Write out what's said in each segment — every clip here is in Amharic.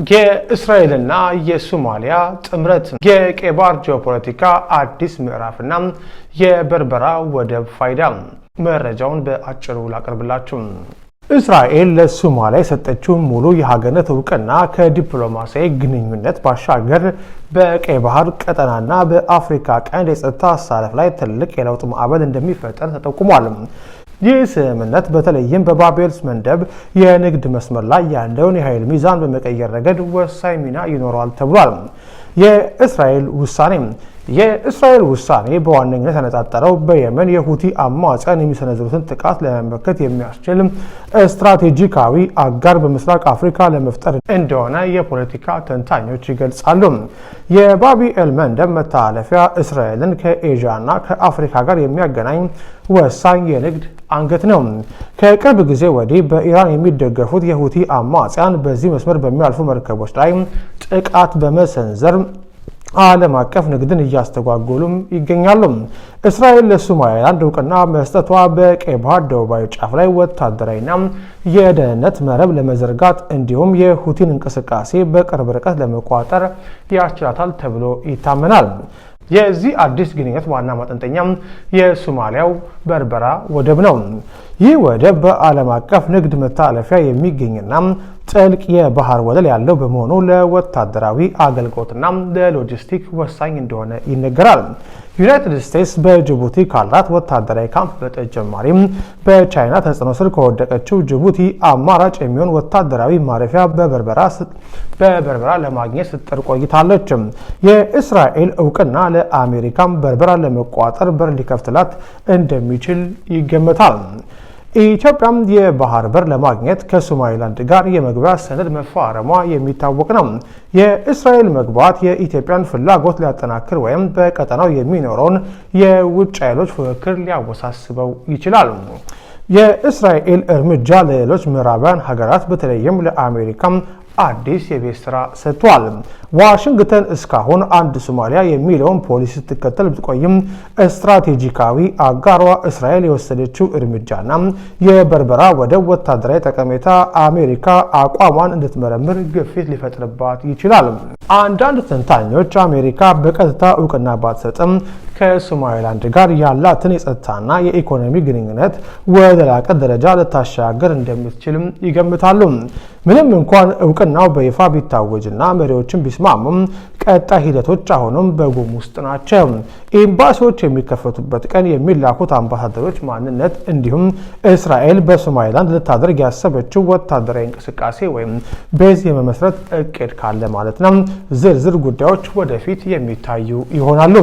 የእስራኤልና የሶማሊያ ጥምረት፣ የቀይ ባህር ጂኦፖለቲካ አዲስ ምዕራፍና የበርበራ ወደብ ፋይዳ። መረጃውን በአጭሩ ላቀርብላችሁ። እስራኤል ለሶማሊያ የሰጠችው ሙሉ የሀገርነት እውቅና ከዲፕሎማሲያዊ ግንኙነት ባሻገር በቀይ ባህር ቀጠናና በአፍሪካ ቀንድ የጸጥታ አሰላለፍ ላይ ትልቅ የለውጥ ማዕበል እንደሚፈጠር ተጠቁሟል። ይህ ስምምነት በተለይም በባብ-ኤል መንደብ የንግድ መስመር ላይ ያለውን የኃይል ሚዛን በመቀየር ረገድ ወሳኝ ሚና ይኖረዋል ተብሏል። የእስራኤል ውሳኔ በዋነኝነት ያነጣጠረው በየመን የሁቲ አማጽያን የሚሰነዝሩትን ጥቃት ለመመከት የሚያስችል ስትራቴጂካዊ አጋር በምስራቅ አፍሪካ ለመፍጠር እንደሆነ የፖለቲካ ተንታኞች ይገልጻሉ። የባብ-ኤል መንደብ መተላለፊያ እስራኤልን ከኤዥያና ከአፍሪካ ጋር የሚያገናኝ ወሳኝ የንግድ አንገት ነው። ከቅርብ ጊዜ ወዲህ በኢራን የሚደገፉት የሁቲ አማጽያን በዚህ መስመር በሚያልፉ መርከቦች ላይ ጥቃት በመሰንዘር ዓለም አቀፍ ንግድን እያስተጓጎሉም ይገኛሉ። እስራኤል ለሶማሊላንድ እውቅና መስጠቷ በቀይ ባህር ደቡባዊ ጫፍ ላይ ወታደራዊና የደህንነት መረብ ለመዘርጋት እንዲሁም የሁቲን እንቅስቃሴ በቅርብ ርቀት ለመቆጣጠር ያስችላታል ተብሎ ይታመናል። የዚህ አዲስ ግንኙነት ዋና ማጠንጠኛ የሶማሊያው በርበራ ወደብ ነው። ይህ ወደብ በዓለም አቀፍ ንግድ መተላለፊያ የሚገኝና ጥልቅ የባህር ወለል ያለው በመሆኑ ለወታደራዊ አገልግሎትና ለሎጂስቲክ ወሳኝ እንደሆነ ይነገራል። ዩናይትድ ስቴትስ በጅቡቲ ካላት ወታደራዊ ካምፕ በተጨማሪም በቻይና ተጽዕኖ ስር ከወደቀችው ጅቡቲ አማራጭ የሚሆን ወታደራዊ ማረፊያ በበርበራ ለማግኘት ስትጥር ቆይታለች። የእስራኤል እውቅና ለአሜሪካም በርበራ ለመቆጣጠር በር ሊከፍትላት እንደሚችል ይገመታል። ኢትዮጵያም የባህር በር ለማግኘት ከሶማሊላንድ ጋር የመግቢያ ሰነድ መፈራረሟ የሚታወቅ ነው። የእስራኤል መግባት የኢትዮጵያን ፍላጎት ሊያጠናክር ወይም በቀጠናው የሚኖረውን የውጭ ኃይሎች ፉክክር ሊያወሳስበው ይችላል። የእስራኤል እርምጃ ለሌሎች ምዕራባውያን ሀገራት በተለይም ለአሜሪካም አዲስ የቤት ስራ ሰጥቷል። ዋሽንግተን እስካሁን አንድ ሶማሊያ የሚለውን ፖሊሲ ስትከተል ብትቆይም ስትራቴጂካዊ አጋሯ እስራኤል የወሰደችው እርምጃና የበርበራ ወደብ ወታደራዊ ጠቀሜታ አሜሪካ አቋሟን እንድትመረምር ግፊት ሊፈጥርባት ይችላል። አንዳንድ ተንታኞች አሜሪካ በቀጥታ እውቅና ባትሰጥም ከሶማሊላንድ ጋር ያላትን የጸጥታና የኢኮኖሚ ግንኙነት ወደ ላቀ ደረጃ ልታሻገር እንደምትችልም ይገምታሉ። ምንም እንኳን እውቅናው በይፋ ቢታወጅና መሪዎችን ቢስማሙም ቀጣይ ሂደቶች አሁንም በጉም ውስጥ ናቸው። ኤምባሲዎች የሚከፈቱበት ቀን፣ የሚላኩት አምባሳደሮች ማንነት እንዲሁም እስራኤል በሶማሊላንድ ልታደርግ ያሰበችው ወታደራዊ እንቅስቃሴ ወይም ቤዝ የመመስረት እቅድ ካለ ማለት ነው ዝርዝር ጉዳዮች ወደፊት የሚታዩ ይሆናሉ።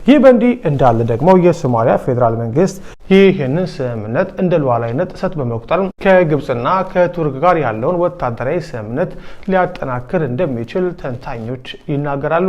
ይህ በእንዲህ እንዳለ ደግሞ የሶማሊያ ፌዴራል መንግስት ይህንን ስምምነት እንደ ሉዓላዊነት ጥሰት በመቁጠር ከግብፅና ከቱርክ ጋር ያለውን ወታደራዊ ስምምነት ሊያጠናክር እንደሚችል ተንታኞች ይናገራሉ።